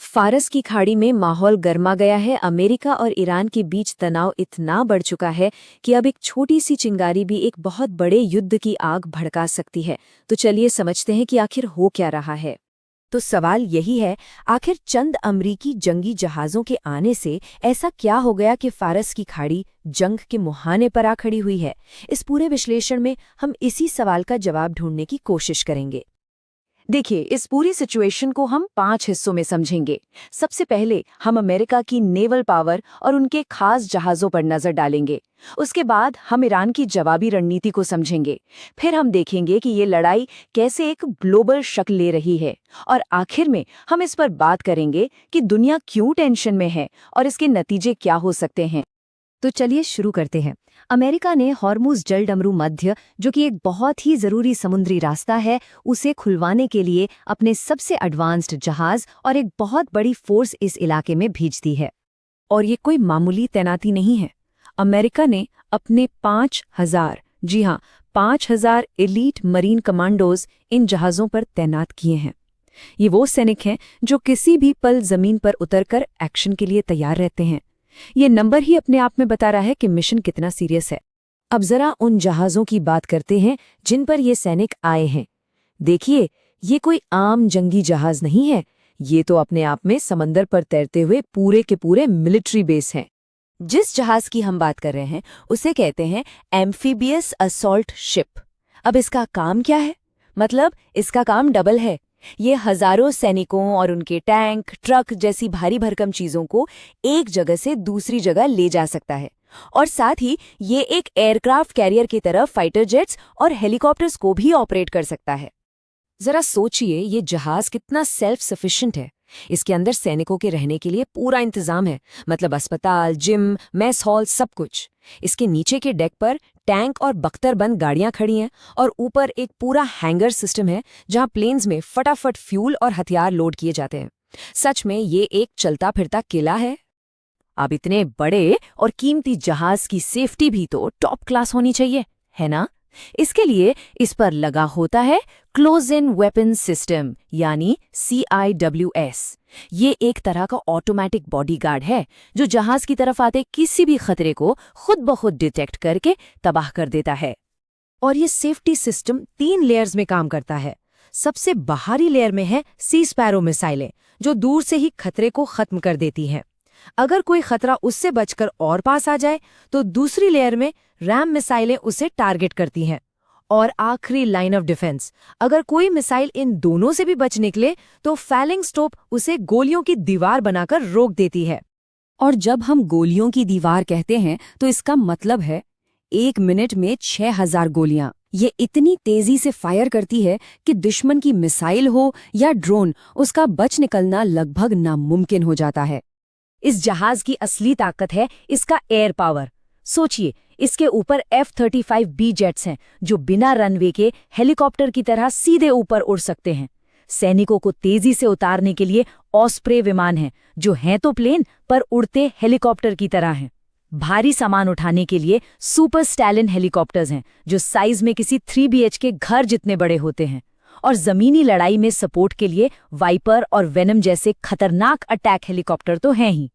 फारस की खाड़ी में माहौल गर्मा गया है। अमेरिका और ईरान के बीच तनाव इतना बढ़ चुका है कि अब एक छोटी सी चिंगारी भी एक बहुत बड़े युद्ध की आग भड़का सकती है। तो चलिए समझते हैं कि आखिर हो क्या रहा है। तो सवाल यही है, आखिर चंद अमरीकी जंगी जहाज़ों के आने से ऐसा क्या हो गया कि फारस की खाड़ी जंग के मुहाने पर आ खड़ी हुई है। इस पूरे विश्लेषण में हम इसी सवाल का जवाब ढूंढने की कोशिश करेंगे। देखिए, इस पूरी सिचुएशन को हम 5 हिस्सों में समझेंगे। सबसे पहले हम अमेरिका की नेवल पावर और उनके खास जहाज़ों पर नजर डालेंगे। उसके बाद हम ईरान की जवाबी रणनीति को समझेंगे। फिर हम देखेंगे कि ये लड़ाई कैसे एक ग्लोबल शक्ल ले रही है। और आखिर में हम इस पर बात करेंगे कि दुनिया क्यों टेंशन में है और इसके नतीजे क्या हो सकते हैं। तो चलिए शुरू करते हैं। अमेरिका ने हॉर्मुज़ जलडमरू मध्य, जो कि एक बहुत ही ज़रूरी समुद्री रास्ता है, उसे खुलवाने के लिए अपने सबसे एडवांस्ड जहाज़ और एक बहुत बड़ी फोर्स इस इलाके में भेज दी है। और ये कोई मामूली तैनाती नहीं है। अमेरिका ने अपने 5,000, जी हाँ, 5,000 एलीट मरीन कमांडोज इन जहाज़ों पर तैनात किए हैं। ये वो सैनिक हैं जो किसी भी पल ज़मीन पर उतरकर एक्शन के लिए तैयार रहते हैं। ये नंबर ही अपने आप में बता रहा है कि मिशन कितना सीरियस है। अब जरा उन जहाज़ों की बात करते हैं जिन पर ये सैनिक आए हैं। देखिए, ये कोई आम जंगी जहाज़ नहीं है। ये तो अपने आप में समंदर पर तैरते हुए पूरे के पूरे मिलिट्री बेस हैं। जिस जहाज़ की हम बात कर रहे हैं उसे कहते हैं एम्फीबियस असॉल्ट शिप। अब इसका काम क्या है? मतलब इसका काम डबल है। ये हजारों सैनिकों और उनके टैंक, ट्रक जैसी भारी भरकम चीजों को एक जगह से दूसरी जगह ले जा सकता है। और साथ ही ये एक एयरक्राफ्ट कैरियर की तरह फाइटर जेट्स और हेलीकॉप्टर्स को भी ऑपरेट कर सकता है। जरा सोचिए, ये जहाज कितना सेल्फ सफिशिएंट है। इसके अंदर सैनिकों के रहने के लिए पूरा इंतजाम है, मतलब अस्पताल, जिम, मेस हॉल, सब कुछ। इसके नीचे के डेक पर टैंक और बख्तरबंद गाड़ियां खड़ी हैं और ऊपर एक पूरा हैंगर सिस्टम है जहां प्लेन्स में फटाफट फ्यूल और हथियार लोड किए जाते हैं। सच में ये एक चलता फिरता किला है। अब इतने बड़े और कीमती जहाज की सेफ्टी भी तो टॉप क्लास होनी चाहिए, है ना? इसके लिए इस पर लगा होता है क्लोज इन वेपन सिस्टम, यानी CIWS। ये एक तरह का ऑटोमेटिक बॉडीगार्ड है जो जहाज की तरफ आते किसी भी खतरे को खुद ब खुद डिटेक्ट करके तबाह कर देता है। और ये सेफ्टी सिस्टम 3 लेयर्स में काम करता है। सबसे बाहरी लेयर में है सी स्पैरो मिसाइलें, जो दूर से ही खतरे को खत्म कर देती हैं। अगर कोई खतरा उससे बचकर और पास आ जाए तो दूसरी लेयर में रैम मिसाइलें उसे टारगेट करती हैं। और आखिरी लाइन ऑफ डिफेंस, अगर कोई मिसाइल इन दोनों से भी बच निकले तो फैलिंग्स तोप उसे गोलियों की दीवार बनाकर रोक देती है। और जब हम गोलियों की दीवार कहते हैं तो इसका मतलब है 1 मिनट में 6,000 गोलियां। ये इतनी तेजी से फायर करती है कि दुश्मन की मिसाइल हो या ड्रोन, उसका बच निकलना लगभग नामुमकिन हो जाता है। इस जहाज की असली ताकत है इसका एयर पावर। सोचिए, इसके ऊपर F-35B जेट्स हैं जो बिना रनवे के हेलीकॉप्टर की तरह सीधे ऊपर उड़ सकते हैं। सैनिकों को तेजी से उतारने के लिए ऑस्प्रे विमान हैं जो हैं तो प्लेन पर उड़ते हेलीकॉप्टर की तरह हैं। भारी सामान उठाने के लिए सुपर स्टैलिन हेलीकॉप्टर्स हैं जो साइज में किसी 3 BHK घर जितने बड़े होते हैं। और जमीनी लड़ाई में सपोर्ट के लिए वाइपर और वेनम जैसे खतरनाक अटैक हेलीकॉप्टर तो हैं ही।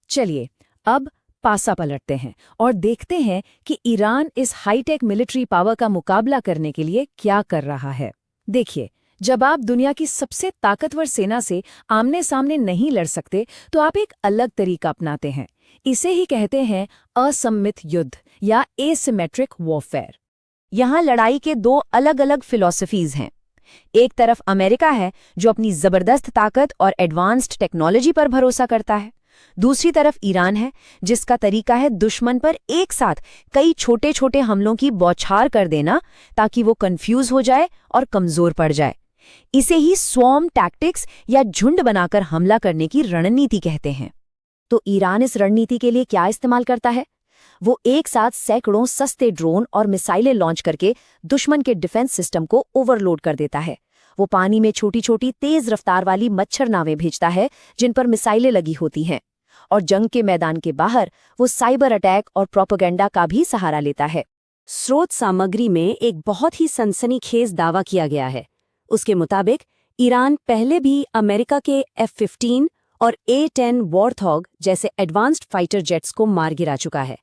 चलिए, अब पासा पलटते हैं और देखते हैं कि ईरान इस हाईटेक मिलिट्री पावर का मुकाबला करने के लिए क्या कर रहा है। देखिए, जब आप दुनिया की सबसे ताकतवर सेना से आमने सामने नहीं लड़ सकते तो आप एक अलग तरीका अपनाते हैं। इसे ही कहते हैं असम्मित युद्ध या एसिमेट्रिक वॉरफेयर। यहाँ लड़ाई के 2 अलग अलग फिलॉसफीज हैं। एक तरफ अमेरिका है जो अपनी जबरदस्त ताकत और एडवांस्ड टेक्नोलॉजी पर भरोसा करता है। दूसरी तरफ ईरान है जिसका तरीका है दुश्मन पर एक साथ कई छोटे छोटे हमलों की बौछार कर देना ताकि वो कंफ्यूज हो जाए और कमजोर पड़ जाए। इसे ही स्वॉर्म टैक्टिक्स या झुंड बनाकर हमला करने की रणनीति कहते हैं। तो ईरान इस रणनीति के लिए क्या इस्तेमाल करता है? वो एक साथ सैकड़ों सस्ते ड्रोन और मिसाइलें लॉन्च करके दुश्मन के डिफेंस सिस्टम को ओवरलोड कर देता है। वो पानी में छोटी छोटी तेज रफ्तार वाली मच्छर नावें भेजता है जिन पर मिसाइलें लगी होती हैं। और जंग के मैदान के बाहर वो साइबर अटैक और प्रोपेगेंडा का भी सहारा लेता है। स्रोत सामग्री में एक बहुत ही सनसनीखेज दावा किया गया है। उसके मुताबिक ईरान पहले भी अमेरिका के F-15 और A-10 वॉरथॉग जैसे एडवांस्ड फाइटर जेट्स को मार गिरा चुका है।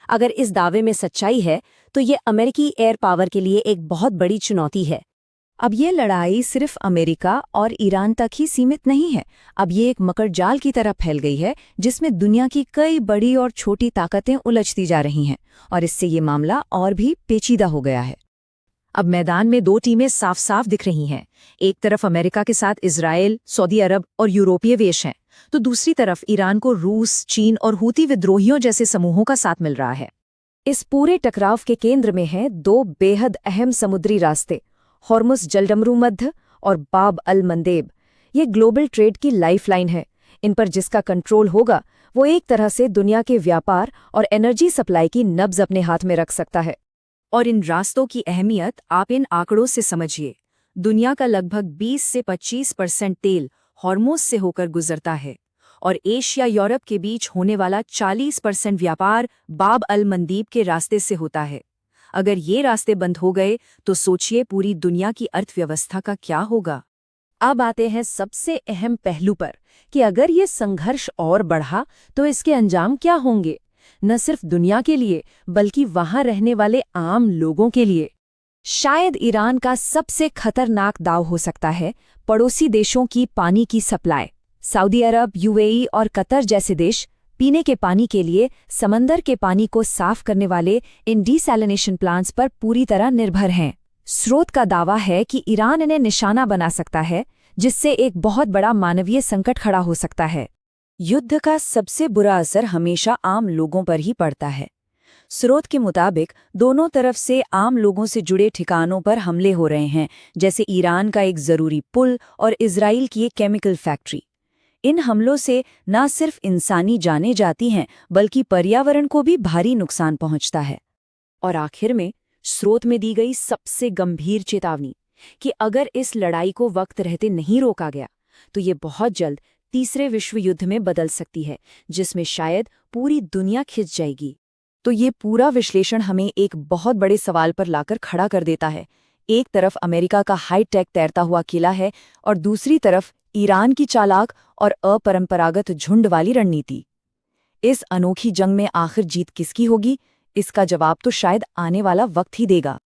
अगर इस दावे में सच्चाई है तो ये अमेरिकी एयर पावर के लिए एक बहुत बड़ी चुनौती है। अब ये लड़ाई सिर्फ अमेरिका और ईरान तक ही सीमित नहीं है। अब ये एक मकड़जाल की तरह फैल गई है जिसमें दुनिया की कई बड़ी और छोटी ताकतें उलझती जा रही हैं और इससे ये मामला और भी पेचीदा हो गया है। अब मैदान में दो टीमें साफ साफ दिख रही हैं। एक तरफ अमेरिका के साथ इजराइल, सऊदी अरब और यूरोपीय देश हैं, तो दूसरी तरफ ईरान को रूस, चीन और हूती विद्रोहियों जैसे समूहों का साथ मिल रहा है। इस पूरे टकराव के केंद्र में हैं दो बेहद अहम समुद्री रास्ते, हॉर्मुज़ जलडमरू मध्य और बाब अल मंदेब। ये ग्लोबल ट्रेड की लाइफलाइन है। इन पर जिसका कंट्रोल होगा वो एक तरह से दुनिया के व्यापार और एनर्जी सप्लाई की नब्ज अपने हाथ में रख सकता है। और इन रास्तों की अहमियत आप इन आंकड़ों से समझिए। दुनिया का लगभग 20 से 25% तेल हॉर्मुज़ से होकर गुजरता है और एशिया यूरोप के बीच होने वाला 40% व्यापार बाब अल मंदीब के रास्ते से होता है। अगर ये रास्ते बंद हो गए तो सोचिए पूरी दुनिया की अर्थव्यवस्था का क्या होगा। अब आते हैं सबसे अहम पहलू पर कि अगर ये संघर्ष और बढ़ा तो इसके अंजाम क्या होंगे, न सिर्फ दुनिया के लिए बल्कि वहां रहने वाले आम लोगों के लिए। शायद ईरान का सबसे खतरनाक दांव हो सकता है पड़ोसी देशों की पानी की सप्लाई। सऊदी अरब, यूएई और कतर जैसे देश पीने के पानी के लिए समंदर के पानी को साफ करने वाले इन डिसैलिनेशन प्लांट्स पर पूरी तरह निर्भर हैं। स्रोत का दावा है कि ईरान इन्हें निशाना बना सकता है, जिससे एक बहुत बड़ा मानवीय संकट खड़ा हो सकता है। युद्ध का सबसे बुरा असर हमेशा आम लोगों पर ही पड़ता है। स्रोत के मुताबिक दोनों तरफ से आम लोगों से जुड़े ठिकानों पर हमले हो रहे हैं, जैसे ईरान का एक ज़रूरी पुल और इजराइल की एक केमिकल फैक्ट्री। इन हमलों से न सिर्फ इंसानी जानें जाती हैं बल्कि पर्यावरण को भी भारी नुकसान पहुंचता है। और आखिर में स्रोत में दी गई सबसे गंभीर चेतावनी कि अगर इस लड़ाई को वक्त रहते नहीं रोका गया तो ये बहुत जल्द तीसरे विश्व युद्ध में बदल सकती है, जिसमें शायद पूरी दुनिया खिंच जाएगी। तो ये पूरा विश्लेषण हमें एक बहुत बड़े सवाल पर लाकर खड़ा कर देता है। एक तरफ अमेरिका का हाईटेक तैरता हुआ किला है और दूसरी तरफ ईरान की चालाक और अपरंपरागत झुंड वाली रणनीति। इस अनोखी जंग में आखिर जीत किसकी होगी, इसका जवाब तो शायद आने वाला वक्त ही देगा।